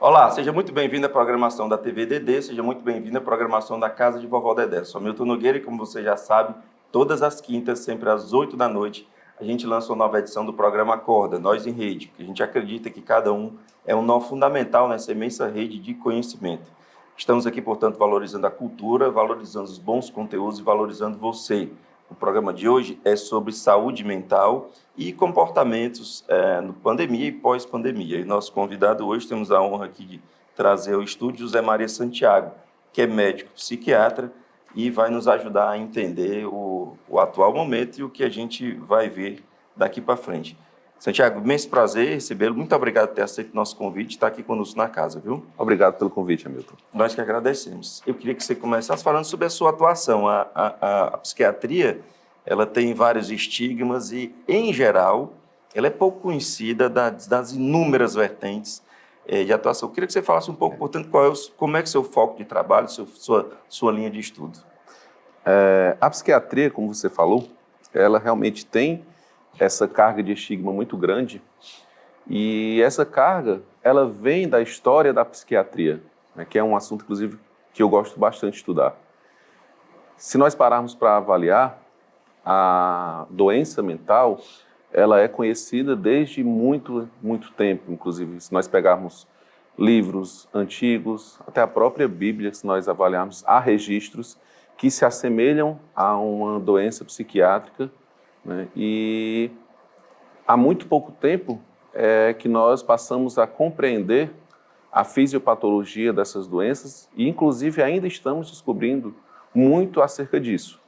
Olá, seja muito bem-vindo à programação da TV DD, seja muito bem-vindo à programação da Casa de Vovó Dedé. Sou Milton Nogueira e, como você já sabe, todas as quintas, sempre às 8 da noite, a gente lança uma nova edição do programa Acorda, Nós em Rede, porque a gente acredita que cada um é um nó fundamental nessa imensa rede de conhecimento. Estamos aqui, portanto, valorizando a cultura, valorizando os bons conteúdos e valorizando você. O programa de hoje é sobre saúde mental e comportamentos no pandemia e pós-pandemia. E nosso convidado hoje, temos a honra aqui de trazer ao estúdio José Maria Santiago, que é médico psiquiatra e vai nos ajudar a entender o atual momento e o que a gente vai ver daqui para frente. Santiago, imenso prazer recebê-lo. Muito obrigado por ter aceito o nosso convite e estar aqui conosco na casa, viu? Obrigado pelo convite, Hamilton. Nós que agradecemos. Eu queria que você começasse falando sobre a sua atuação. A psiquiatria, ela tem vários estigmas e, em geral, ela é pouco conhecida das inúmeras vertentes de atuação. Eu queria que você falasse um pouco, portanto, como é que é o seu foco de trabalho, sua linha de estudo. A psiquiatria, como você falou, ela realmente tem essa carga de estigma muito grande, e essa carga, ela vem da história da psiquiatria, né, que é um assunto, inclusive, que eu gosto bastante de estudar. Se nós pararmos para avaliar, a doença mental, ela é conhecida desde muito, muito tempo, inclusive, se nós pegarmos livros antigos, até a própria Bíblia, se nós avaliarmos, há registros que se assemelham a uma doença psiquiátrica, né? E há muito pouco tempo que nós passamos a compreender a fisiopatologia dessas doenças e, inclusive, ainda estamos descobrindo muito acerca disso.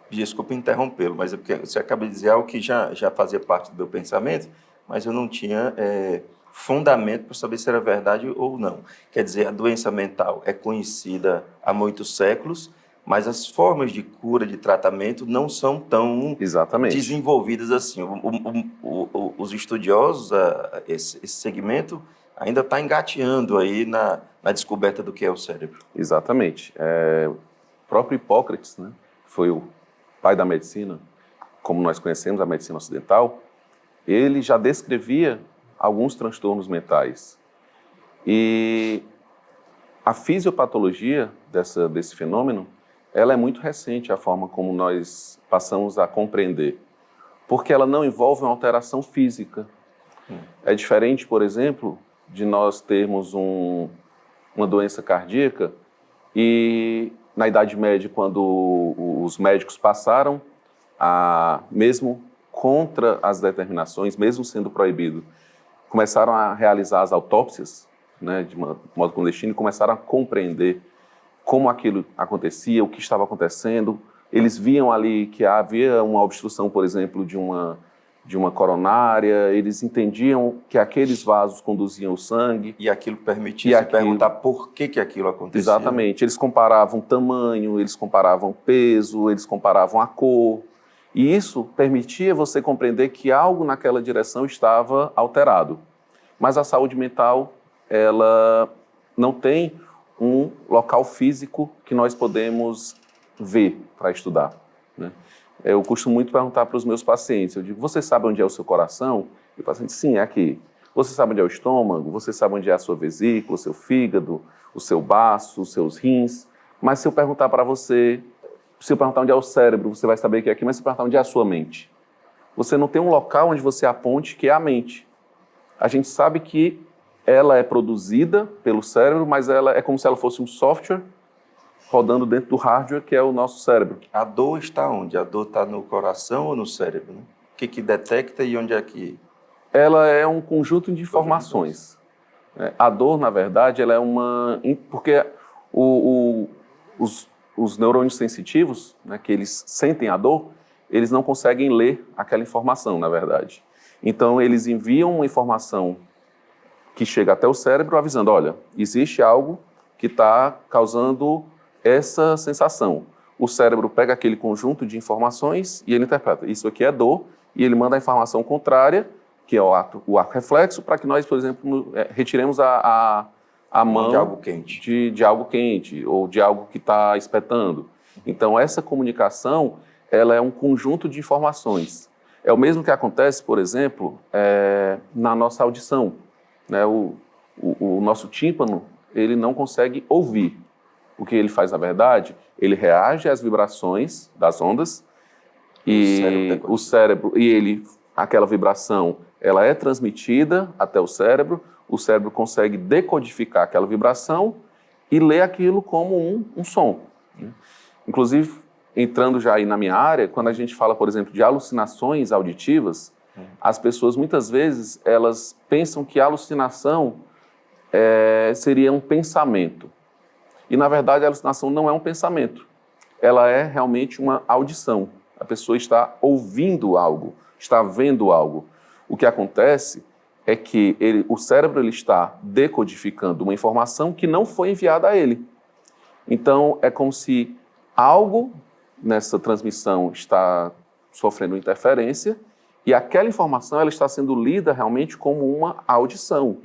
Desculpa interrompê-lo, mas é porque você acaba de dizer algo que já fazia parte do meu pensamento, mas eu não tinha fundamento para saber se era verdade ou não. Quer dizer, a doença mental é conhecida há muitos séculos, mas as formas de cura, de tratamento, não são tão desenvolvidas assim. Os estudiosos, esse segmento, ainda está engateando aí na descoberta do que é o cérebro. Exatamente. O próprio Hipócrates, né, foi o pai da medicina, como nós conhecemos a medicina ocidental, ele já descrevia alguns transtornos mentais. E a fisiopatologia desse fenômeno, ela é muito recente, a forma como nós passamos a compreender, porque ela não envolve uma alteração física. É diferente, por exemplo, de nós termos uma doença cardíaca e, na Idade Média, quando os médicos passaram mesmo contra as determinações, mesmo sendo proibido, começaram a realizar as autópsias, né, de modo clandestino, e começaram a compreender como aquilo acontecia, o que estava acontecendo. Eles viam ali que havia uma obstrução, por exemplo, de uma coronária, eles entendiam que aqueles vasos conduziam o sangue. E aquilo permitia se perguntar por que aquilo acontecia. Exatamente. Eles comparavam tamanho, eles comparavam peso, eles comparavam a cor. E isso permitia você compreender que algo naquela direção estava alterado. Mas a saúde mental, ela não tem um local físico que nós podemos ver para estudar, né? Eu costumo muito perguntar para os meus pacientes, eu digo, você sabe onde é o seu coração? E o paciente, sim, é aqui. Você sabe onde é o estômago? Você sabe onde é a sua vesícula, o seu fígado, o seu baço, os seus rins? Mas se eu perguntar para você, se eu perguntar onde é o cérebro, você vai saber que é aqui, mas se eu perguntar onde é a sua mente? Você não tem um local onde você aponte que é a mente. A gente sabe que ela é produzida pelo cérebro, mas ela é como se ela fosse um software rodando dentro do hardware, que é o nosso cérebro. A dor está onde? A dor está no coração ou no cérebro, né? O que detecta e onde é que... Ela é um conjunto de informações. A dor, na verdade, ela é porque os neurônios sensitivos, né, que eles sentem a dor, eles não conseguem ler aquela informação, na verdade. Então, eles enviam uma informação que chega até o cérebro avisando, olha, existe algo que está causando essa sensação. O cérebro pega aquele conjunto de informações e ele interpreta, isso aqui é dor, e ele manda a informação contrária, que é o ato reflexo, para que nós, por exemplo, retiremos a mão de algo quente. De algo quente, ou de algo que está espetando. Então, essa comunicação, ela é um conjunto de informações. É o mesmo que acontece, por exemplo, na nossa audição, né? o nosso tímpano, ele não consegue ouvir. O que ele faz, na verdade, ele reage às vibrações das ondas e o cérebro, aquela vibração, ela é transmitida até o cérebro consegue decodificar aquela vibração e ler aquilo como um som. Inclusive, entrando já aí na minha área, quando a gente fala, por exemplo, de alucinações auditivas, as pessoas muitas vezes elas pensam que a alucinação seria um pensamento. E, na verdade, a alucinação não é um pensamento. Ela é realmente uma audição. A pessoa está ouvindo algo, está vendo algo. O que acontece é que o cérebro ele está decodificando uma informação que não foi enviada a ele. Então, é como se algo nessa transmissão está sofrendo interferência e aquela informação ela está sendo lida realmente como uma audição.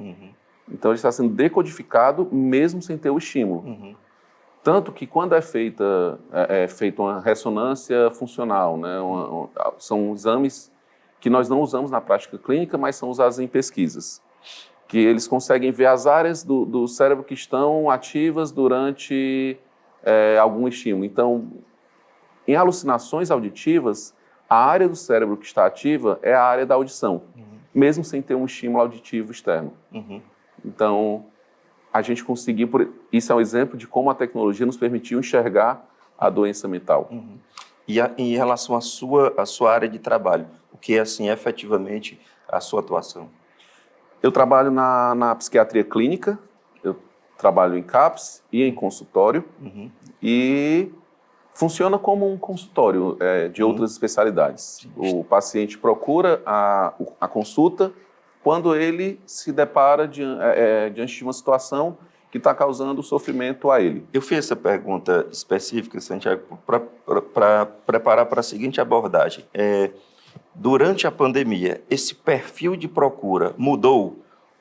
Então, ele está sendo decodificado mesmo sem ter o estímulo. Tanto que quando é feita uma ressonância funcional, né, são exames que nós não usamos na prática clínica, mas são usados em pesquisas, que eles conseguem ver as áreas do cérebro que estão ativas durante algum estímulo. Então, em alucinações auditivas, a área do cérebro que está ativa é a área da audição, mesmo sem ter um estímulo auditivo externo. Então, a gente conseguiu... Isso é um exemplo de como a tecnologia nos permitiu enxergar a doença mental. E em relação à sua área de trabalho, o que é, assim, efetivamente a sua atuação? Eu trabalho na psiquiatria clínica, eu trabalho em CAPS e em consultório, e funciona como um consultório de outras especialidades. O paciente procura a consulta quando ele se depara diante de uma situação que está causando sofrimento a ele. Eu fiz essa pergunta específica, Santiago, para preparar para a seguinte abordagem. Durante a pandemia, esse perfil de procura mudou?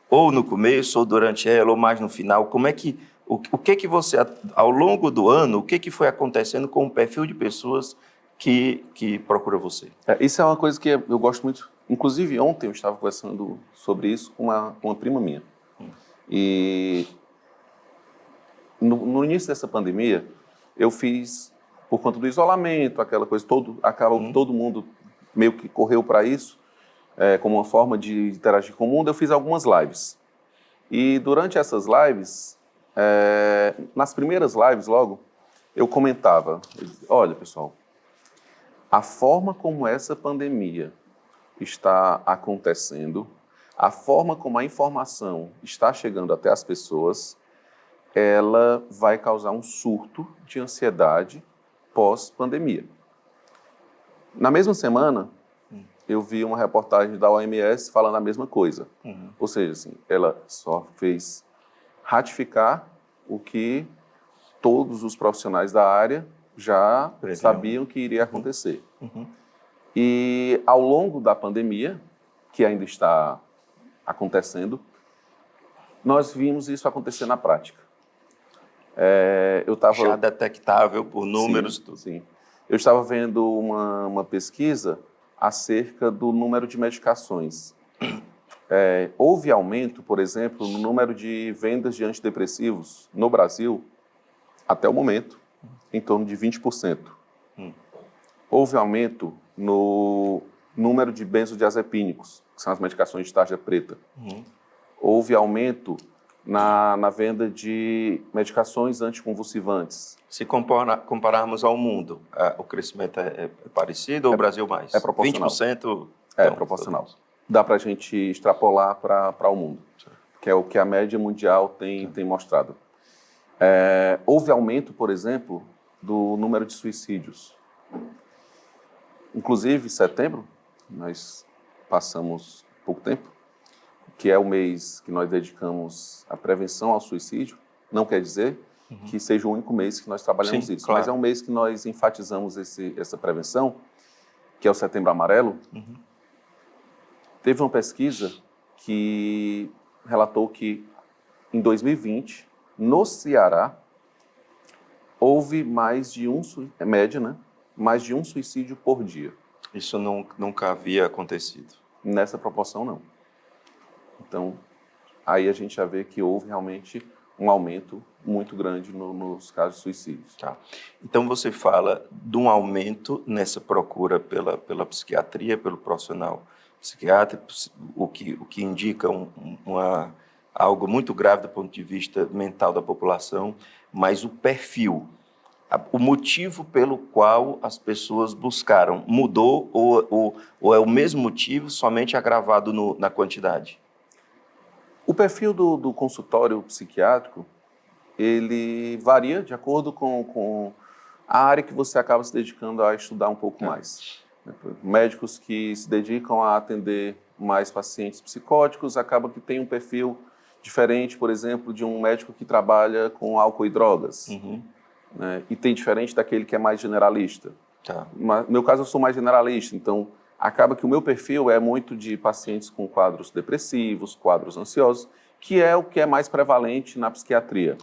Ou no começo, ou durante ela, ou mais no final? Como é que... O que você, ao longo do ano, o que foi acontecendo com o perfil de pessoas que procura você? Isso é uma coisa que eu gosto muito. Inclusive, ontem eu estava conversando sobre isso com uma prima minha. E no início dessa pandemia, eu fiz, por conta do isolamento, aquela coisa, todo mundo meio que correu para isso, como uma forma de interagir com o mundo, eu fiz algumas lives. E durante essas lives, nas primeiras lives logo, eu comentava, olha pessoal, a forma como essa pandemia está acontecendo, a forma como a informação está chegando até as pessoas, ela vai causar um surto de ansiedade pós-pandemia. Na mesma semana, eu vi uma reportagem da OMS falando a mesma coisa. Ou seja, assim, ela só fez ratificar o que todos os profissionais da área já sabiam que iria acontecer. E ao longo da pandemia, que ainda está acontecendo, nós vimos isso acontecer na prática. Já detectável por números? Sim, sim. Eu estava vendo uma pesquisa acerca do número de medicações. Houve aumento, por exemplo, no número de vendas de antidepressivos no Brasil, até o momento, em torno de 20%. Houve aumento no número de benzodiazepínicos, que são as medicações de tarja preta. Houve aumento na venda de medicações anticonvulsivantes. Se compararmos ao mundo, o crescimento é parecido ou o Brasil mais? É proporcional. 20%? É proporcional. Dá para a gente extrapolar para o mundo, que é o que a média mundial tem mostrado. Houve aumento, por exemplo, do número de suicídios. Inclusive, em setembro, nós passamos pouco tempo, que é o mês que nós dedicamos à prevenção ao suicídio. Não quer dizer que seja o único mês que nós trabalhamos isso, claro. mas é um mês que nós enfatizamos essa prevenção, que é o Setembro Amarelo. Teve uma pesquisa que relatou que, em 2020, no Ceará, houve mais de média, né? Mais de um suicídio por dia. Isso nunca havia acontecido. Nessa proporção, não. Então, aí a gente já vê que houve realmente um aumento muito grande nos casos de suicídios. Tá. Então, você fala de um aumento nessa procura pela psiquiatria, pelo profissional psiquiátrico, o que indica algo muito grave do ponto de vista mental da população, mas o perfil, o motivo pelo qual as pessoas buscaram mudou ou é o mesmo motivo, somente agravado na quantidade? O perfil do consultório psiquiátrico, ele varia de acordo com a área que você acaba se dedicando a estudar um pouco mais. Médicos que se dedicam a atender mais pacientes psicóticos acabam que tem um perfil diferente, por exemplo, de um médico que trabalha com álcool e drogas. Né? E tem diferente daquele que é mais generalista. Tá. No meu caso, eu sou mais generalista, então acaba que o meu perfil é muito de pacientes com quadros depressivos, quadros ansiosos, que é o que é mais prevalente na psiquiatria.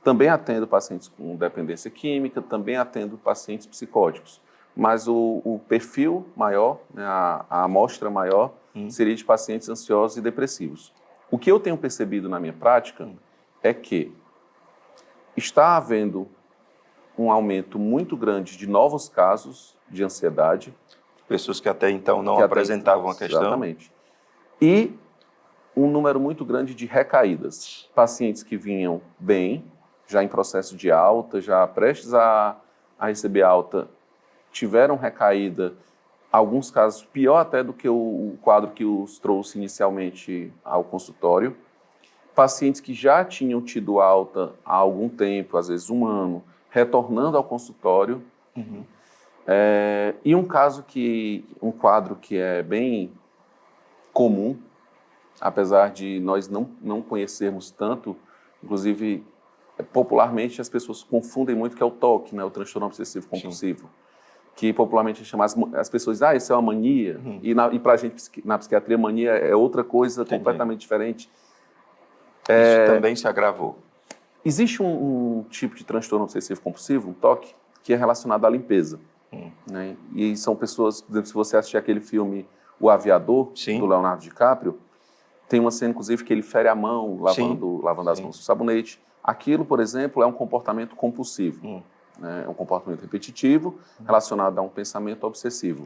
Também atendo pacientes com dependência química, também atendo pacientes psicóticos. Mas o perfil maior, né, a amostra maior, seria de pacientes ansiosos e depressivos. O que eu tenho percebido na minha prática é que está havendo um aumento muito grande de novos casos de ansiedade. Pessoas que até então não apresentavam a questão. Exatamente. E um número muito grande de recaídas. Pacientes que vinham bem, já em processo de alta, já prestes a receber alta, tiveram recaída, alguns casos pior até do que o quadro que os trouxe inicialmente ao consultório. Pacientes que já tinham tido alta há algum tempo, às vezes 1 ano, retornando ao consultório. E um quadro que é bem comum, apesar de nós não conhecermos tanto, inclusive popularmente as pessoas confundem muito, que é o TOC, né, o transtorno obsessivo compulsivo. Sim. Que popularmente é chamado, as pessoas dizem, isso é uma mania, e para a gente na psiquiatria mania é outra coisa. Entendi. Completamente diferente. Isso também se agravou. Existe um tipo de transtorno obsessivo compulsivo, um TOC, que é relacionado à limpeza. Né? E são pessoas, por exemplo, se você assistir aquele filme O Aviador, Sim. do Leonardo DiCaprio, tem uma cena, inclusive, que ele fere a mão, lavando as mãos com sabonete. Aquilo, por exemplo, é um comportamento compulsivo. Né? É um comportamento repetitivo relacionado a um pensamento obsessivo.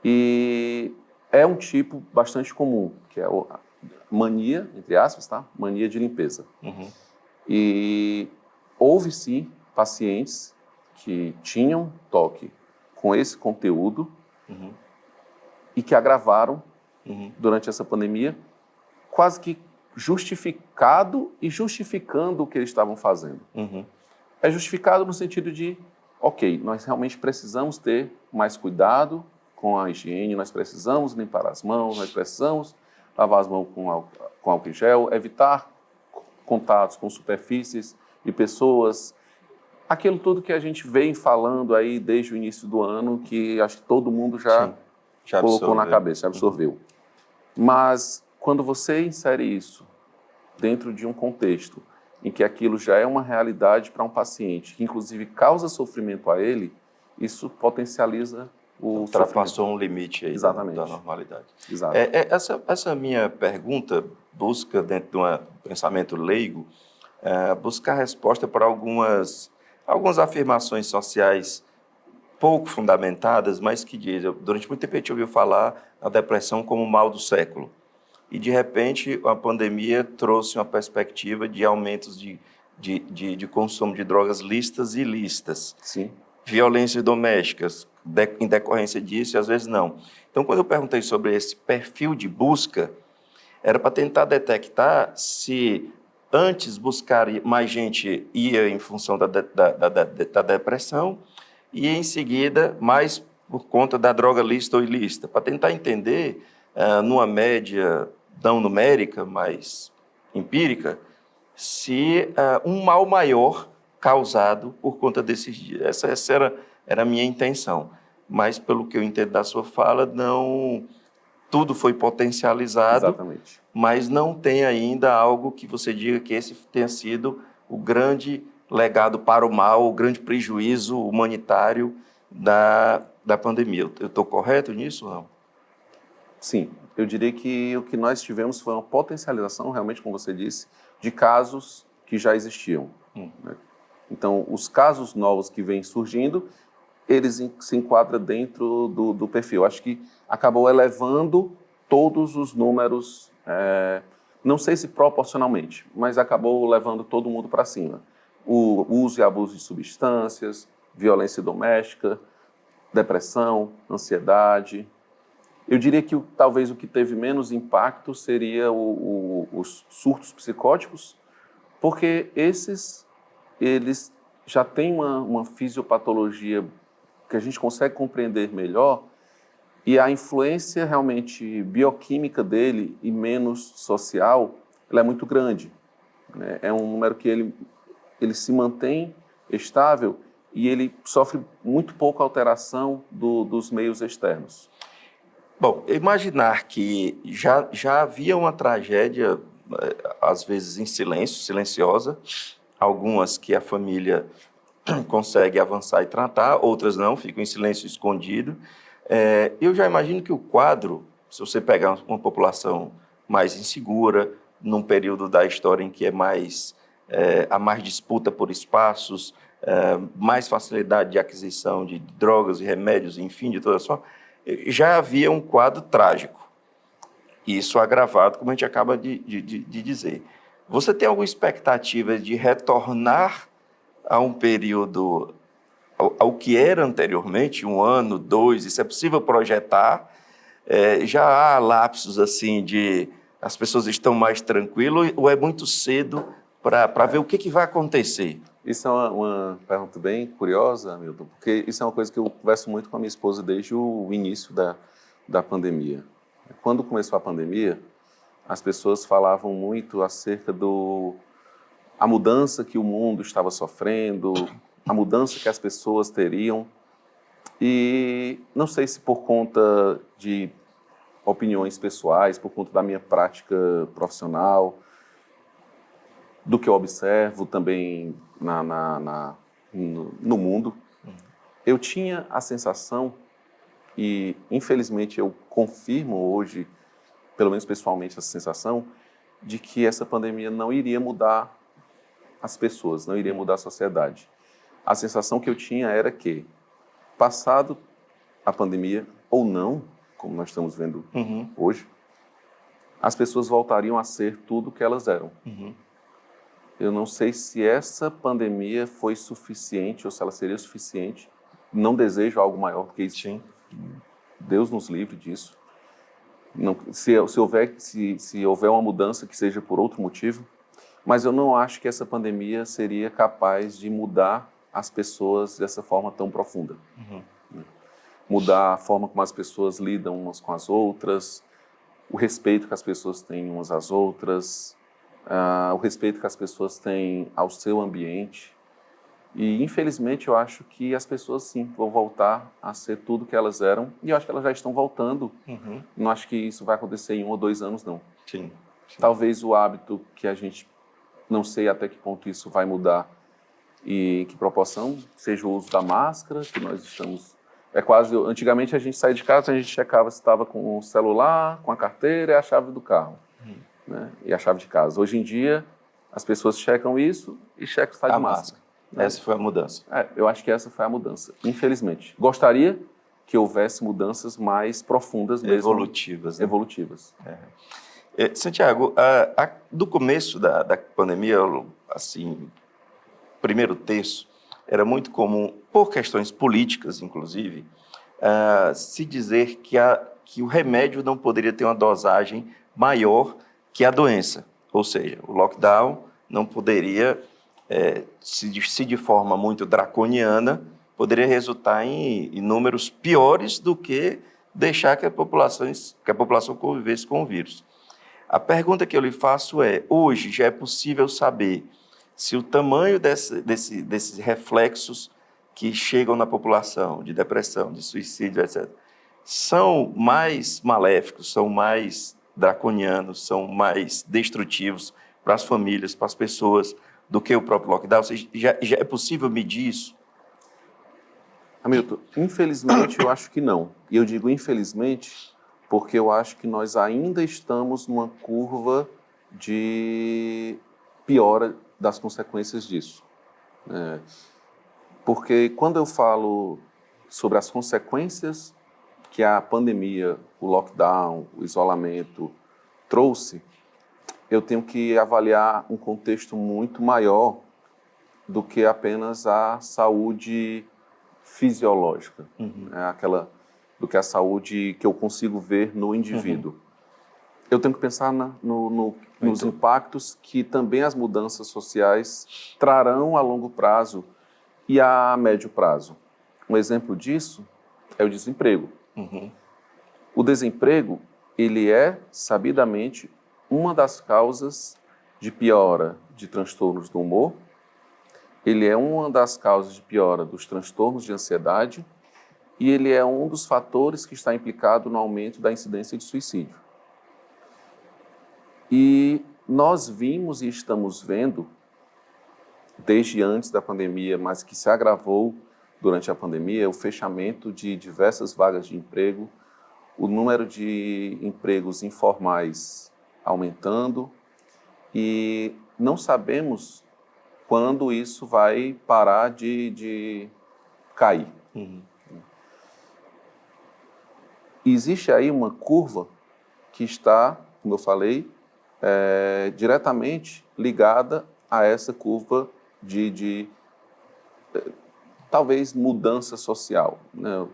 E é um tipo bastante comum, que é a mania, entre aspas, tá? Mania de limpeza. E houve, sim, pacientes que tinham TOC com esse conteúdo e que agravaram durante essa pandemia, quase que justificado e justificando o que eles estavam fazendo. É justificado no sentido de, ok, nós realmente precisamos ter mais cuidado com a higiene, nós precisamos limpar as mãos, nós precisamos lavar as mãos com álcool em gel, evitar contatos com superfícies e pessoas. Aquilo tudo que a gente vem falando aí desde o início do ano, que acho que todo mundo já colocou na cabeça, já absorveu. Mas quando você insere isso dentro de um contexto em que aquilo já é uma realidade para um paciente, que inclusive causa sofrimento a ele, isso potencializa o ultrapassou um limite aí da normalidade. Exato. Essa minha pergunta busca, dentro de um pensamento leigo, buscar resposta para algumas afirmações sociais pouco fundamentadas, mas que dizem, durante muito tempo a gente ouviu falar na depressão como o mal do século. E, de repente, a pandemia trouxe uma perspectiva de aumentos de consumo de drogas lícitas e ilícitas. Sim. Violências domésticas, em decorrência disso, e às vezes não. Então, quando eu perguntei sobre esse perfil de busca, era para tentar detectar se antes buscar mais gente ia em função da depressão e, em seguida, mais por conta da droga lícita ou ilícita, para tentar entender, numa média não numérica, mas empírica, se um mal maior causado por conta desses dias. Essa era a minha intenção. Mas, pelo que eu entendo da sua fala, não tudo foi potencializado. Exatamente. Mas não tem ainda algo que você diga que esse tenha sido o grande legado para o mal, o grande prejuízo humanitário da pandemia. Eu estou correto nisso ou não? Sim, eu diria que o que nós tivemos foi uma potencialização, realmente, como você disse, de casos que já existiam. Né? Então, os casos novos que vêm surgindo, eles se enquadram dentro do perfil. Acho que acabou elevando todos os números, não sei se proporcionalmente, mas acabou levando todo mundo para cima. O uso e abuso de substâncias, violência doméstica, depressão, ansiedade. Eu diria que talvez o que teve menos impacto seria os surtos psicóticos, porque eles já têm uma fisiopatologia que a gente consegue compreender melhor, e a influência realmente bioquímica dele e menos social, ela é muito grande. Né? É um número que ele se mantém estável e ele sofre muito pouca alteração dos meios externos. Bom, imaginar que já havia uma tragédia, às vezes em silêncio, silenciosa, algumas que a família consegue avançar e tratar, outras não, ficam em silêncio escondido. Eu já imagino que o quadro, se você pegar uma população mais insegura, num período da história em que há mais disputa por espaços, mais facilidade de aquisição de drogas e remédios, enfim, de toda sorte, já havia um quadro trágico. Isso agravado, como a gente acaba de dizer. Você tem alguma expectativa de retornar a um período, ao que era anteriormente, 1 ano, 2, isso é possível projetar? Já há lapsos assim de as pessoas estão mais tranquilas ou é muito cedo para ver o que vai acontecer? Isso é uma pergunta bem curiosa, Milton, porque isso é uma coisa que eu converso muito com a minha esposa desde o início da pandemia. Quando começou a pandemia, as pessoas falavam muito acerca a mudança que o mundo estava sofrendo, a mudança que as pessoas teriam. E não sei se por conta de opiniões pessoais, por conta da minha prática profissional, do que eu observo também no mundo, eu tinha a sensação, e infelizmente eu confirmo hoje, pelo menos pessoalmente, essa sensação, de que essa pandemia não iria mudar as pessoas, não iria mudar a sociedade. A sensação que eu tinha era que, passado a pandemia, ou não, como nós estamos vendo hoje, as pessoas voltariam a ser tudo o que elas eram. Eu não sei se essa pandemia foi suficiente ou se ela seria suficiente. Não desejo algo maior, porque isso, Deus nos livre disso. Não, se houver uma mudança que seja por outro motivo, mas eu não acho que essa pandemia seria capaz de mudar as pessoas dessa forma tão profunda. Mudar a forma como as pessoas lidam umas com as outras, o respeito que as pessoas têm umas às outras, o respeito que as pessoas têm ao seu ambiente. E, infelizmente, eu acho que as pessoas, sim, vão voltar a ser tudo que elas eram, e eu acho que elas já estão voltando. Não acho que isso vai acontecer em 1 ou 2 anos, não. Sim. Talvez o hábito que a gente, não sei até que ponto isso vai mudar e em que proporção, seja o uso da máscara, que nós estamos... Antigamente a gente saía de casa, a gente checava se estava com o celular, com a carteira e a chave do carro. Né? E a chave de casa. Hoje em dia, as pessoas checam isso e checam se está de máscara. Né? Essa foi a mudança. Eu acho que essa foi a mudança, infelizmente. Gostaria que houvesse mudanças mais profundas mesmo. Evolutivas. Né? Evolutivas. Santiago, do começo da pandemia, assim, primeiro terço, era muito comum, por questões políticas, inclusive, se dizer que o remédio não poderia ter uma dosagem maior que a doença. Ou seja, o lockdown não poderia, se de forma muito draconiana, poderia resultar em números piores do que deixar que a população convivesse com o vírus. A pergunta que eu lhe faço é, hoje já é possível saber se o tamanho desses reflexos que chegam na população, de depressão, de suicídio, etc., são mais maléficos, são mais draconianos, são mais destrutivos para as famílias, para as pessoas, do que o próprio lockdown? Já é possível medir isso? Hamilton, infelizmente eu acho que não. E eu digo infelizmente porque eu acho que nós ainda estamos numa curva de piora das consequências disso. Porque quando eu falo sobre as consequências que a pandemia, o lockdown, o isolamento trouxe, eu tenho que avaliar um contexto muito maior do que apenas a saúde fisiológica, do que a saúde que eu consigo ver no indivíduo. Eu tenho que pensar nos impactos que também as mudanças sociais trarão a longo prazo e a médio prazo. Um exemplo disso é o desemprego. O desemprego, ele é, sabidamente, uma das causas de piora de transtornos do humor, ele é uma das causas de piora dos transtornos de ansiedade e ele é um dos fatores que está implicado no aumento da incidência de suicídio. E nós vimos e estamos vendo, desde antes da pandemia, mas que se agravou durante a pandemia, o fechamento de diversas vagas de emprego, o número de empregos informais aumentando e não sabemos quando isso vai parar de cair. Existe aí uma curva que está, como eu falei, diretamente ligada a essa curva de talvez mudança social, né?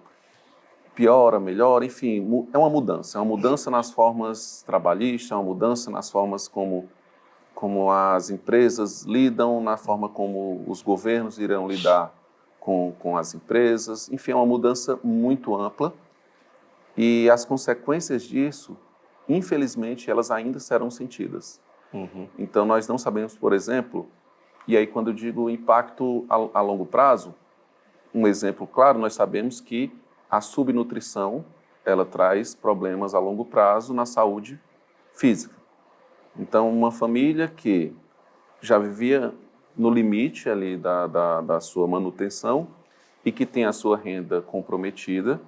Piora, melhora, enfim, é uma mudança nas formas trabalhistas, é uma mudança nas formas como as empresas lidam, na forma como os governos irão lidar com as empresas, enfim, é uma mudança muito ampla e as consequências disso, infelizmente, elas ainda serão sentidas. Então, nós não sabemos, por exemplo, e aí quando eu digo impacto a longo prazo, um exemplo claro, nós sabemos que a subnutrição, ela traz problemas a longo prazo na saúde física. Então, uma família que já vivia no limite ali da sua manutenção e que tem a sua renda comprometida,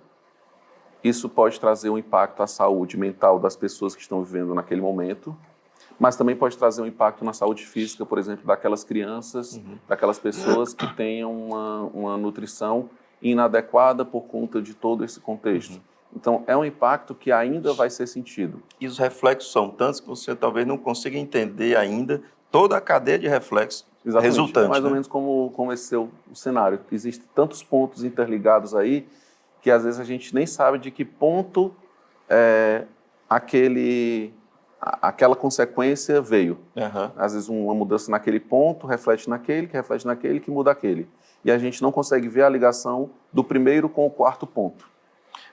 isso pode trazer um impacto à saúde mental das pessoas que estão vivendo naquele momento, mas também pode trazer um impacto na saúde física, por exemplo, daquelas crianças, daquelas pessoas que tenham uma nutrição inadequada por conta de todo esse contexto. Então, é um impacto que ainda vai ser sentido. E os reflexos são tantos que você talvez não consiga entender ainda toda a cadeia de reflexos resultantes. É mais ou menos como esse seu cenário. Existem tantos pontos interligados aí que às vezes a gente nem sabe de que ponto aquela consequência veio. Às vezes uma mudança naquele ponto reflete naquele, que reflete naquele, que muda aquele. E a gente não consegue ver a ligação do primeiro com o quarto ponto.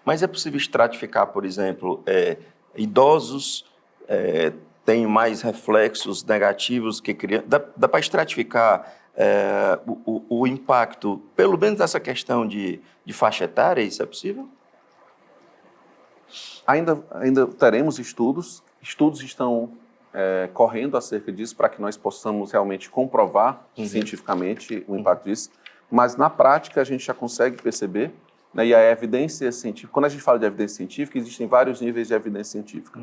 Mas é possível estratificar, por exemplo, idosos têm mais reflexos negativos que crianças? Dá para estratificar o impacto, pelo menos essa questão de faixa etária? Isso é possível? Ainda teremos estudos estão correndo acerca disso para que nós possamos realmente comprovar cientificamente o impacto disso, mas na prática a gente já consegue perceber, né, e a evidência científica, quando a gente fala de evidência científica, existem vários níveis de evidência científica.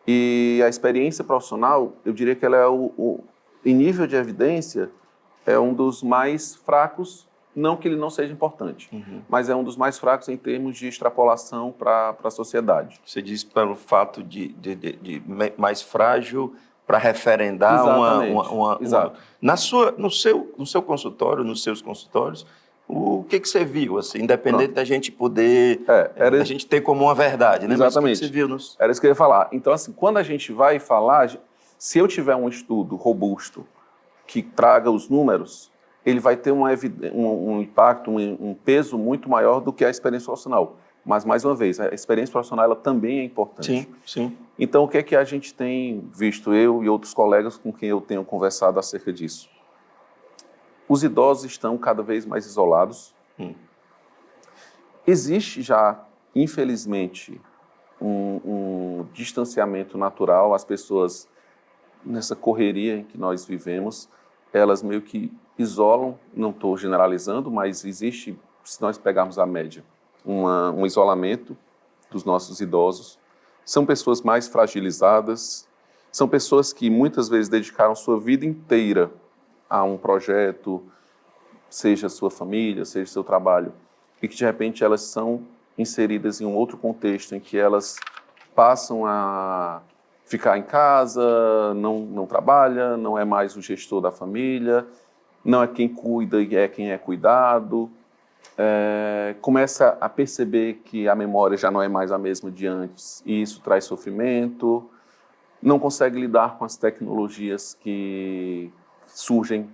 E a experiência profissional, eu diria que ela é em nível de evidência, é um dos mais fracos, não que ele não seja importante, mas é um dos mais fracos em termos de extrapolação para a sociedade. Você diz pelo fato de mais frágil para referendar Exato. No seu consultório, nos seus consultórios, o que você viu, assim, independente da gente poder, da gente ter como uma verdade, né? Exatamente. Mas o que você viu Era isso que eu ia falar. Então, assim, quando a gente vai falar, se eu tiver um estudo robusto que traga os números, ele vai ter um impacto, um peso muito maior do que a experiência profissional. Mas, mais uma vez, a experiência profissional ela também é importante. Sim. Então, o que é que a gente tem visto, eu e outros colegas com quem eu tenho conversado acerca disso? Os idosos estão cada vez mais isolados. Existe já, infelizmente, um distanciamento natural. As pessoas, nessa correria em que nós vivemos, elas meio que isolam, não estou generalizando, mas existe, se nós pegarmos a média, um isolamento dos nossos idosos. são pessoas mais fragilizadas, são pessoas que muitas vezes dedicaram sua vida inteira a um projeto, seja sua família, seja seu trabalho, e que de repente elas são inseridas em um outro contexto em que elas passam a ficar em casa, não trabalha, não é mais o gestor da família, não é quem cuida e é quem é cuidado, começa a perceber que a memória já não é mais a mesma de antes, e isso traz sofrimento, não consegue lidar com as tecnologias que surgem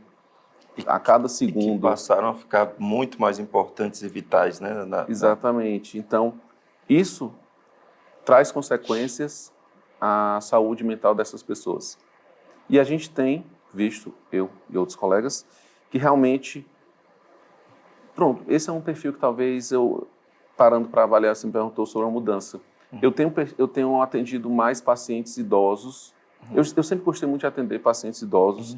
a cada segundo. E que passaram a ficar muito mais importantes e vitais, né? Exatamente. Então, isso traz consequências à saúde mental dessas pessoas. E a gente tem visto, eu e outros colegas, que realmente, pronto, esse é um perfil que talvez eu, parando para avaliar, você me perguntou sobre a mudança. Eu tenho atendido mais pacientes idosos. Eu sempre gostei muito de atender pacientes idosos.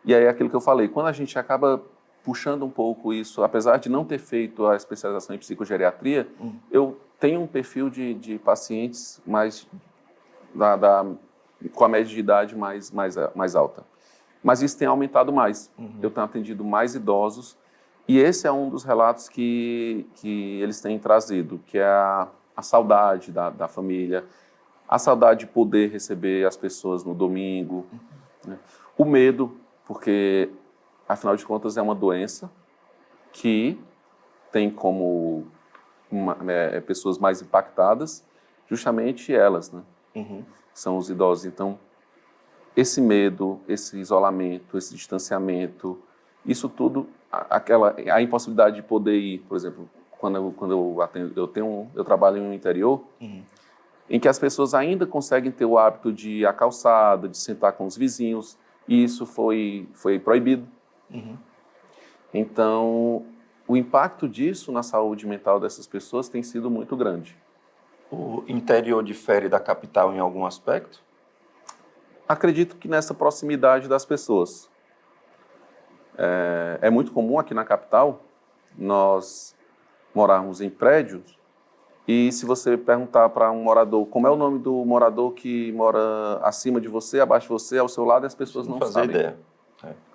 E aí é aquilo que eu falei, quando a gente acaba puxando um pouco isso, apesar de não ter feito a especialização em psicogeriatria, eu tenho um perfil de pacientes mais com a média de idade mais alta. Mas isso tem aumentado mais. Eu tenho atendido mais idosos e esse é um dos relatos que eles têm trazido, que é a saudade da família, a saudade de poder receber as pessoas no domingo, né? O medo, porque, afinal de contas, é uma doença que tem como pessoas mais impactadas justamente elas, né? São os idosos. Então, esse medo, esse isolamento, esse distanciamento, isso tudo, a impossibilidade de poder ir, por exemplo, quando eu atendo, eu trabalho no interior, em que as pessoas ainda conseguem ter o hábito de ir à calçada, de sentar com os vizinhos, e isso foi proibido. Então, o impacto disso na saúde mental dessas pessoas tem sido muito grande. O interior difere da capital em algum aspecto? Acredito que nessa proximidade das pessoas. É muito comum aqui na capital nós morarmos em prédios e se você perguntar para um morador como é o nome do morador que mora acima de você, abaixo de você, ao seu lado, as pessoas não sabem. Ideia.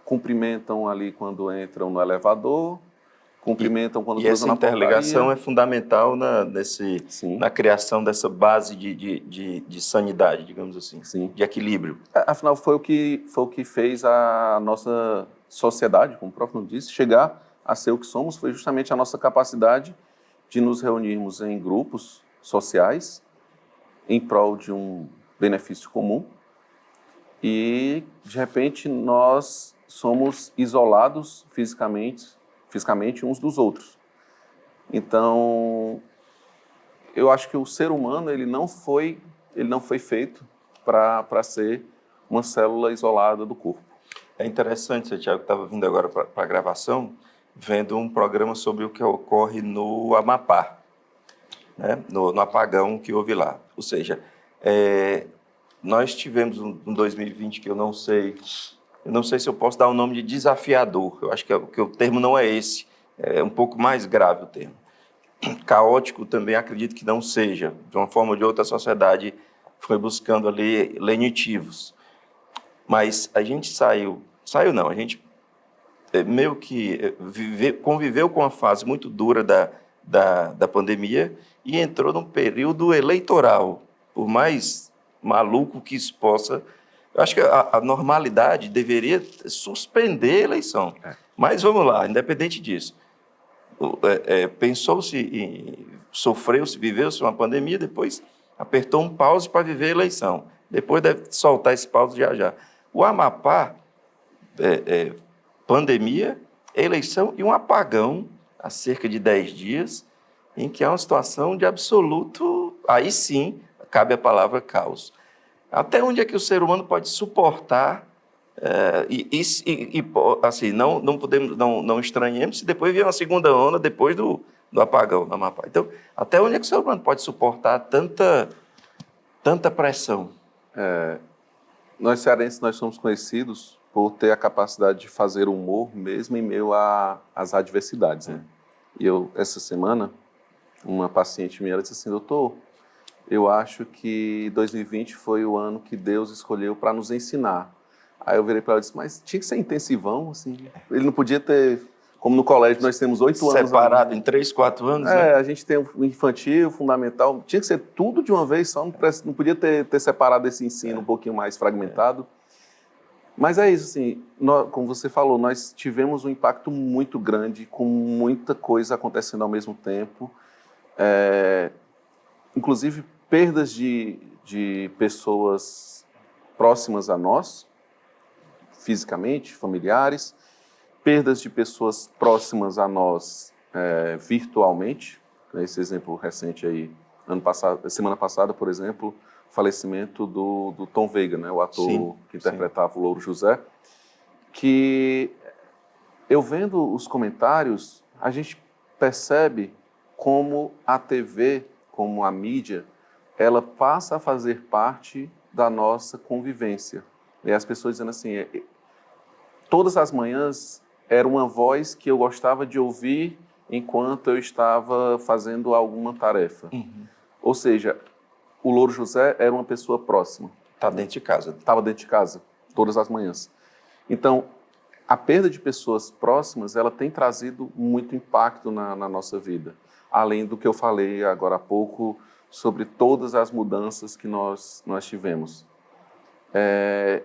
Cumprimentam ali quando entram no elevador, cumprimentam quando cruzam na portaria. E essa interligação é fundamental na criação dessa base de sanidade, digamos assim, Sim. de equilíbrio. Afinal, foi o que fez a nossa sociedade, como o próprio nome disse, chegar a ser o que somos, foi justamente a nossa capacidade de nos reunirmos em grupos sociais em prol de um benefício comum e, de repente, nós somos isolados fisicamente uns dos outros. Então, eu acho que o ser humano ele não foi feito para ser uma célula isolada do corpo. É interessante, Tiago, estava vindo agora para a gravação, vendo um programa sobre o que ocorre no Amapá, né? no apagão que houve lá. Ou seja, nós tivemos um 2020 que eu não sei se eu posso dar o nome de desafiador, eu acho que o termo não é esse, é um pouco mais grave o termo. Caótico também acredito que não seja, de uma forma ou de outra a sociedade foi buscando ali lenitivos. Mas a gente a gente meio que conviveu com uma fase muito dura da pandemia e entrou num período eleitoral, por mais maluco que isso possa. Eu acho que a normalidade deveria suspender a eleição. Mas vamos lá, independente disso. Pensou-se, sofreu-se, viveu-se uma pandemia, depois apertou um pause para viver a eleição. Depois deve soltar esse pause já. O Amapá, pandemia, eleição e um apagão há cerca de 10 dias, em que há uma situação de absoluto, aí sim, cabe a palavra caos. Até onde é que o ser humano pode suportar, assim, não estranhemos se depois vier uma segunda onda depois do apagão no Amapá. Então, até onde é que o ser humano pode suportar tanta pressão? Nós cearenses, nós somos conhecidos por ter a capacidade de fazer humor mesmo em meio às adversidades, né? E essa semana, uma paciente minha disse assim, doutor, eu acho que 2020 foi o ano que Deus escolheu para nos ensinar. Aí eu virei para ela e disse, mas tinha que ser intensivão, assim. Ele não podia ter, como no colégio nós temos 8 anos. Separado em 3, 4 anos, É, né? a gente tem o infantil, o fundamental. Tinha que ser tudo de uma vez só, não podia ter separado esse ensino um pouquinho mais fragmentado. Mas é isso, assim, como você falou, nós tivemos um impacto muito grande, com muita coisa acontecendo ao mesmo tempo. Inclusive, perdas de pessoas próximas a nós, fisicamente, familiares, perdas de pessoas próximas a nós virtualmente. Esse exemplo recente aí, semana passada, por exemplo, o falecimento do Tom Veiga, né, o ator que interpretava o Louro José, que eu vendo os comentários, a gente percebe como a TV, como a mídia, ela passa a fazer parte da nossa convivência. E as pessoas dizendo assim, todas as manhãs era uma voz que eu gostava de ouvir enquanto eu estava fazendo alguma tarefa. Ou seja, o Louro José era uma pessoa próxima. Está dentro de casa. Estava dentro de casa, todas as manhãs. Então, a perda de pessoas próximas, ela tem trazido muito impacto na nossa vida. Além do que eu falei agora há pouco, sobre todas as mudanças que nós tivemos. É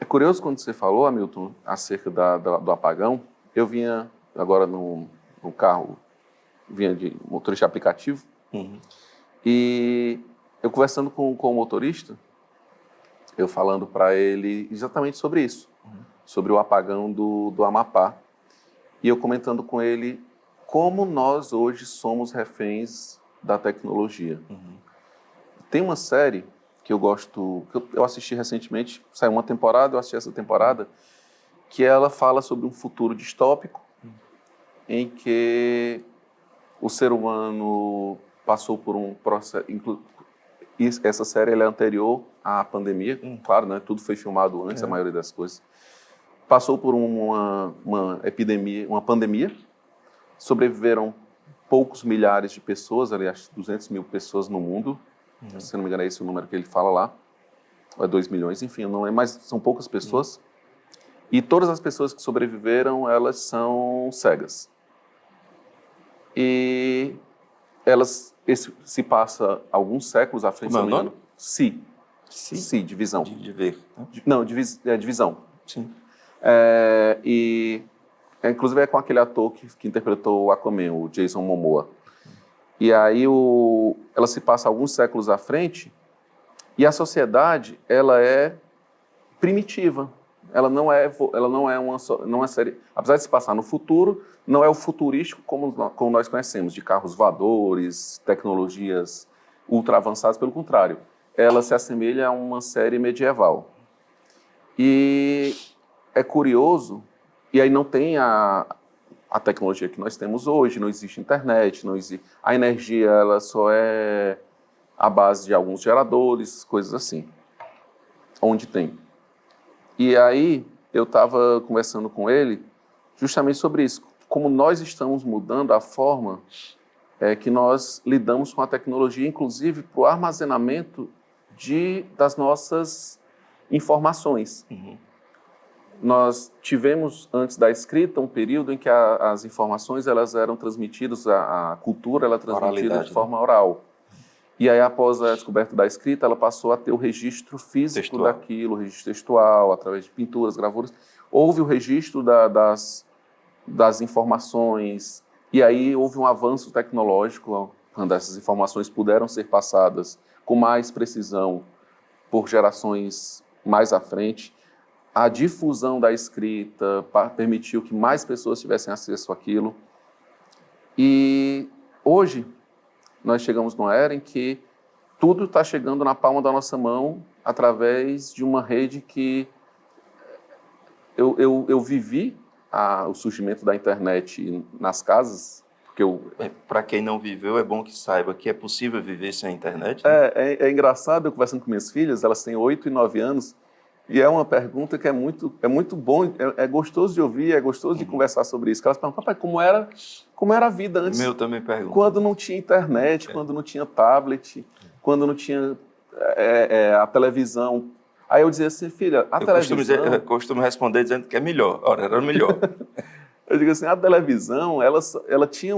curioso quando você falou, Hamilton, acerca do apagão. Eu vinha agora no carro, vinha de motorista aplicativo, e eu conversando com o motorista, eu falando para ele exatamente sobre isso, sobre o apagão do Amapá, e eu comentando com ele como nós hoje somos reféns da tecnologia. Tem uma série que eu gosto, que eu assisti recentemente, saiu uma temporada, eu assisti essa temporada, que ela fala sobre um futuro distópico em que o ser humano passou por um processo. Essa série ela é anterior à pandemia, claro, né? Tudo foi filmado antes, a maioria das coisas. Passou por uma epidemia, uma pandemia, sobreviveram poucos milhares de pessoas, aliás, 200 mil pessoas no mundo, se não me engano é esse o número que ele fala lá, ou é 2 milhões, enfim, não é, mas são poucas pessoas. E todas as pessoas que sobreviveram, elas são cegas. E elas se passa alguns séculos à frente. Como é o nome? Si, divisão. De ver. Né? Não, divisão. Sim. Inclusive é com aquele ator que interpretou o Aquaman, o Jason Momoa. E aí ela se passa alguns séculos à frente e a sociedade ela é primitiva. Ela não é uma série, apesar de se passar no futuro, não é o futurístico como nós conhecemos, de carros voadores, tecnologias ultra avançadas, pelo contrário. Ela se assemelha a uma série medieval. E é curioso, e aí não tem a tecnologia que nós temos hoje, não existe internet, não existe, a energia ela só é à base de alguns geradores, coisas assim, onde tem. E aí eu estava conversando com ele justamente sobre isso, como nós estamos mudando a forma que nós lidamos com a tecnologia, inclusive para o armazenamento das nossas informações. Nós tivemos, antes da escrita, um período em que as informações elas eram transmitidas, a cultura era transmitida de forma oral. E aí, após a descoberta da escrita, ela passou a ter o registro físico textual daquilo, o registro textual, através de pinturas, gravuras. Houve o registro das informações, e aí houve um avanço tecnológico, quando essas informações puderam ser passadas com mais precisão por gerações mais à frente. A difusão da escrita permitiu que mais pessoas tivessem acesso àquilo. E hoje, nós chegamos numa era em que tudo está chegando na palma da nossa mão através de uma rede que eu vivi o surgimento da internet nas casas. Para quem não viveu, é bom que saiba que é possível viver sem a internet. Né? É engraçado, eu conversando com minhas filhas, elas têm 8 e 9 anos, e é uma pergunta que é muito bom, é gostoso de ouvir, é gostoso de conversar sobre isso. Elas perguntam, papai, como era a vida antes? Meu também pergunta. Quando não tinha internet, quando não tinha tablet. quando não tinha a televisão. Aí eu dizia assim, filha, a televisão... Eu costumo responder dizendo que é melhor. Ora, era melhor. Eu digo assim, a televisão, ela tinha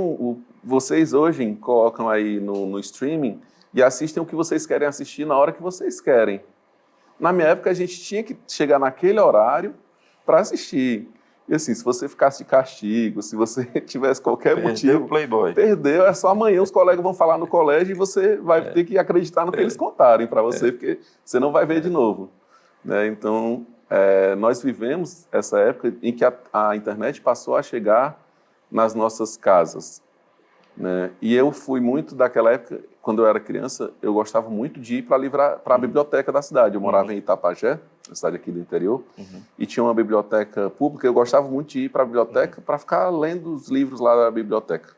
vocês hoje colocam aí no streaming e assistem o que vocês querem assistir na hora que vocês querem. Na minha época, a gente tinha que chegar naquele horário para assistir. E assim, se você ficasse de castigo, se você tivesse qualquer motivo... Playboy. Perdeu, é só amanhã os colegas vão falar no colégio e você vai ter que acreditar no que eles contarem para você, porque você não vai ver de novo. Né? Então, nós vivemos essa época em que a internet passou a chegar nas nossas casas. Né? E eu fui muito daquela época, quando eu era criança, eu gostava muito de ir para a biblioteca da cidade. Eu morava em Itapajé, uma cidade aqui do interior, e tinha uma biblioteca pública. Eu gostava muito de ir para a biblioteca para ficar lendo os livros lá da biblioteca.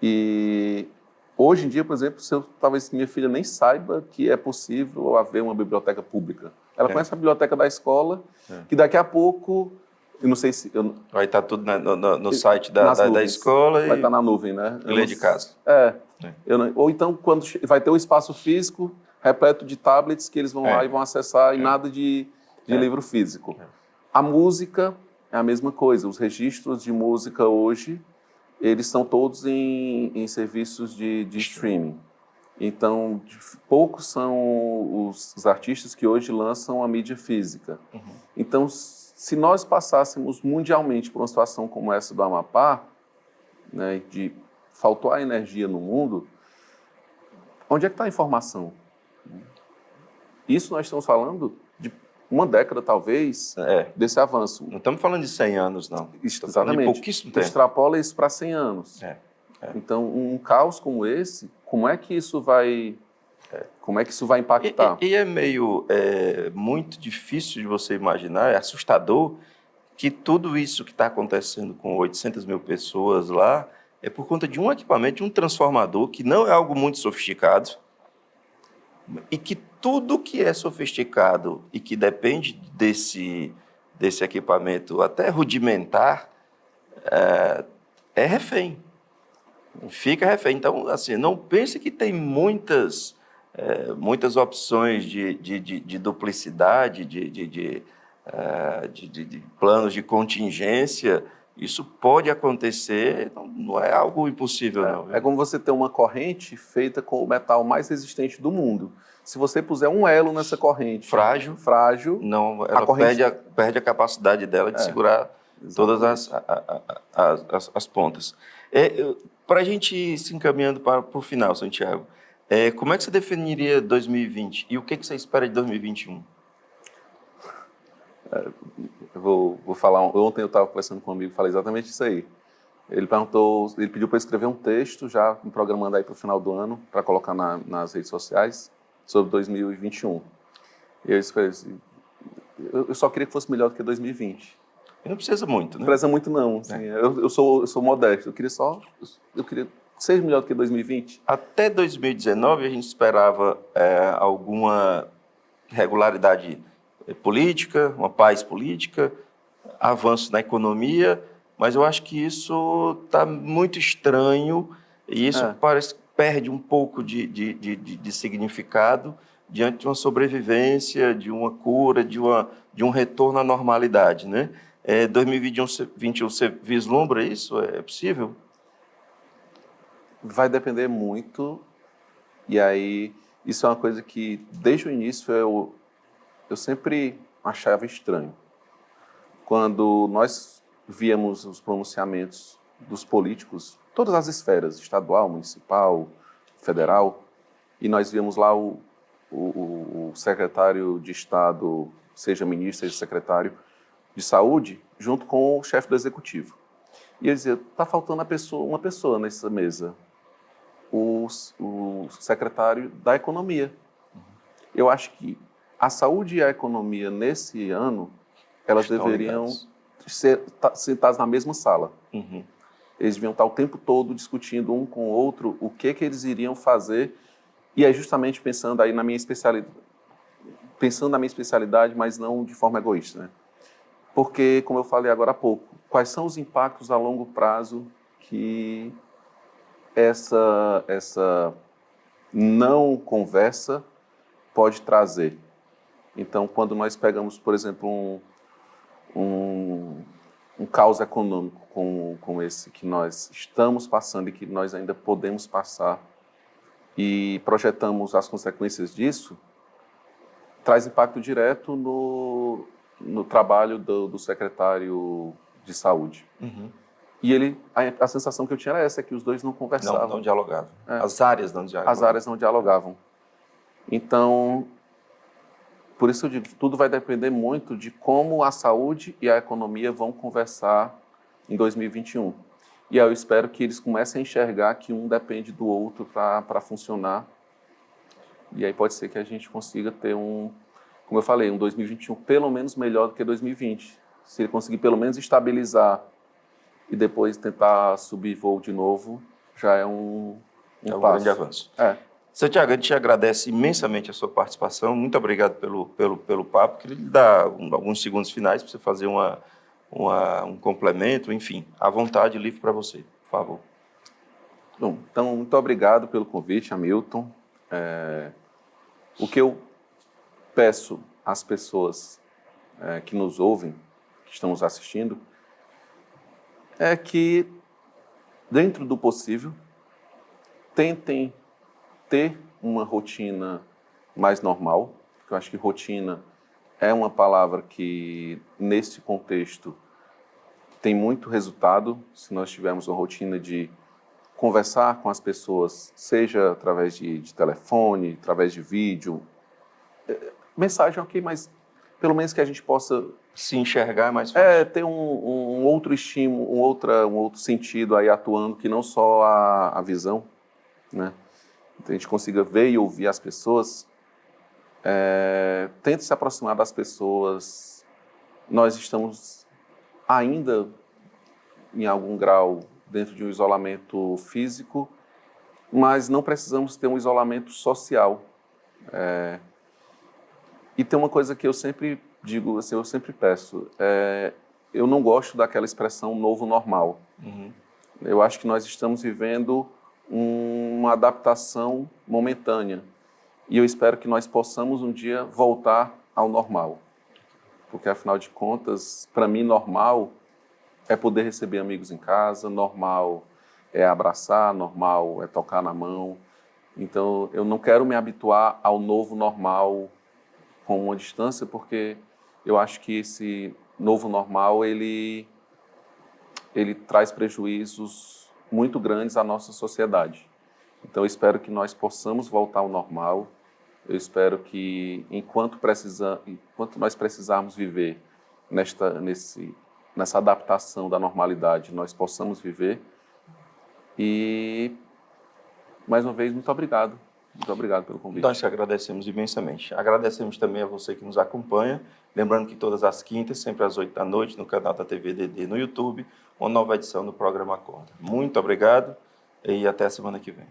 E hoje em dia, por exemplo, talvez minha filha nem saiba que é possível haver uma biblioteca pública. Ela conhece a biblioteca da escola, que daqui a pouco... Eu não sei se... Vai estar tudo no site da escola. Vai estar na nuvem, né? E ler de casa. Ou então, quando vai ter um espaço físico repleto de tablets que eles vão lá e vão acessar, e nada de livro físico. A música é a mesma coisa. Os registros de música hoje, eles são todos em serviços de streaming. Então, poucos são os artistas que hoje lançam a mídia física. Então, se nós passássemos mundialmente por uma situação como essa do Amapá, né, de faltou a energia no mundo, onde é que está a informação? Isso nós estamos falando de uma década, talvez, desse avanço. Não estamos falando de 100 anos, não. Exatamente. De pouquíssimo tempo. Extrapola isso para 100 anos. Então, um caos como esse, como é que isso vai impactar? E é meio muito difícil de você imaginar, é assustador, que tudo isso que está acontecendo com 800 mil pessoas lá é por conta de um equipamento, de um transformador, que não é algo muito sofisticado, e que tudo que é sofisticado e que depende desse equipamento até rudimentar é refém. Fica refém. Então, assim, não pense que tem muitas opções de duplicidade, de planos de contingência. Isso pode acontecer, não é algo impossível, não. É como você ter uma corrente feita com o metal mais resistente do mundo. Se você puser um elo nessa corrente... Frágil. Não, ela perde a capacidade dela de segurar todas as pontas. Para a gente ir se encaminhando para o final, Santiago, como é que você definiria 2020 e o que você espera de 2021? Vou falar. Ontem eu estava conversando com um amigo e falei exatamente isso aí. Ele pediu para eu escrever um texto, já me programando aí para o final do ano, para colocar nas redes sociais, sobre 2021. E eu disse para ele assim, eu só queria que fosse melhor do que 2020. E não precisa muito, né? Não precisa muito, não. Assim, eu sou modesto. Eu queria que seja melhor do que 2020. Até 2019, a gente esperava alguma regularidade política, uma paz política, avanço na economia, mas eu acho que isso está muito estranho e isso parece que perde um pouco de significado diante de uma sobrevivência, de uma cura, de um retorno à normalidade, né? 2021 você vislumbra isso? É possível? Vai depender muito, e aí isso é uma coisa que desde o início eu sempre achava estranho. Quando nós víamos os pronunciamentos dos políticos, todas as esferas, estadual, municipal, federal, e nós víamos lá o secretário de Estado, seja ministro, seja secretário de Saúde, junto com o chefe do Executivo. E eu dizia, está faltando uma pessoa nessa mesa, o secretário da Economia. Eu acho que a saúde e a economia, nesse ano, elas deveriam ser sentadas na mesma sala. Eles deviam estar o tempo todo discutindo um com o outro o que eles iriam fazer, e é justamente pensando aí na minha especialidade, mas não de forma egoísta, né? Porque, como eu falei agora há pouco, quais são os impactos a longo prazo que essa não conversa pode trazer. Então, quando nós pegamos, por exemplo, um caos econômico como esse que nós estamos passando e que nós ainda podemos passar e projetamos as consequências disso, traz impacto direto no trabalho do secretário de saúde. Uhum. E a sensação que eu tinha era essa, que os dois não conversavam. Não dialogavam. É. As áreas não dialogavam. As áreas não dialogavam. Então, por isso eu digo, tudo vai depender muito de como a saúde e a economia vão conversar em 2021. E aí eu espero que eles comecem a enxergar que um depende do outro para funcionar. E aí pode ser que a gente consiga ter como eu falei, um 2021 pelo menos melhor do que 2020. Se ele conseguir pelo menos estabilizar e depois tentar subir voo de novo, já é um passo. Grande avanço. Seu Tiago, a gente agradece imensamente a sua participação. Muito obrigado pelo papo. Queria lhe dar alguns segundos finais para você fazer um complemento, enfim, à vontade, livre para você, por favor. Bom, então, muito obrigado pelo convite, Hamilton. O que eu peço às pessoas que nos ouvem, que estão nos assistindo, é que, dentro do possível, tentem ter uma rotina mais normal. Eu acho que rotina é uma palavra que, nesse contexto, tem muito resultado. Se nós tivermos uma rotina de conversar com as pessoas, seja através de telefone, através de vídeo, mensagem ok, mas pelo menos que a gente possa se enxergar é mais fácil. Ter um outro estímulo, um outro sentido aí atuando, que não só a visão, né? Então, a gente consiga ver e ouvir as pessoas. Tente se aproximar das pessoas. Nós estamos ainda, em algum grau, dentro de um isolamento físico, mas não precisamos ter um isolamento social. E tem uma coisa que eu sempre digo, assim, eu sempre peço, eu não gosto daquela expressão novo normal. Uhum. Eu acho que nós estamos vivendo uma adaptação momentânea e eu espero que nós possamos um dia voltar ao normal, porque afinal de contas, para mim, normal é poder receber amigos em casa, normal é abraçar, normal é tocar na mão. Então, eu não quero me habituar ao novo normal com uma distância, porque eu acho que esse novo normal, ele traz prejuízos muito grandes à nossa sociedade. Então, eu espero que nós possamos voltar ao normal. Eu espero que, enquanto nós precisarmos viver nessa adaptação da normalidade, nós possamos viver. E, mais uma vez, muito obrigado. Muito obrigado pelo convite. Nós te agradecemos imensamente. Agradecemos também a você que nos acompanha. Lembrando que todas as quintas, sempre às 8 da noite, no canal da TV DD no YouTube, uma nova edição do programa Acorda. Muito obrigado e até a semana que vem.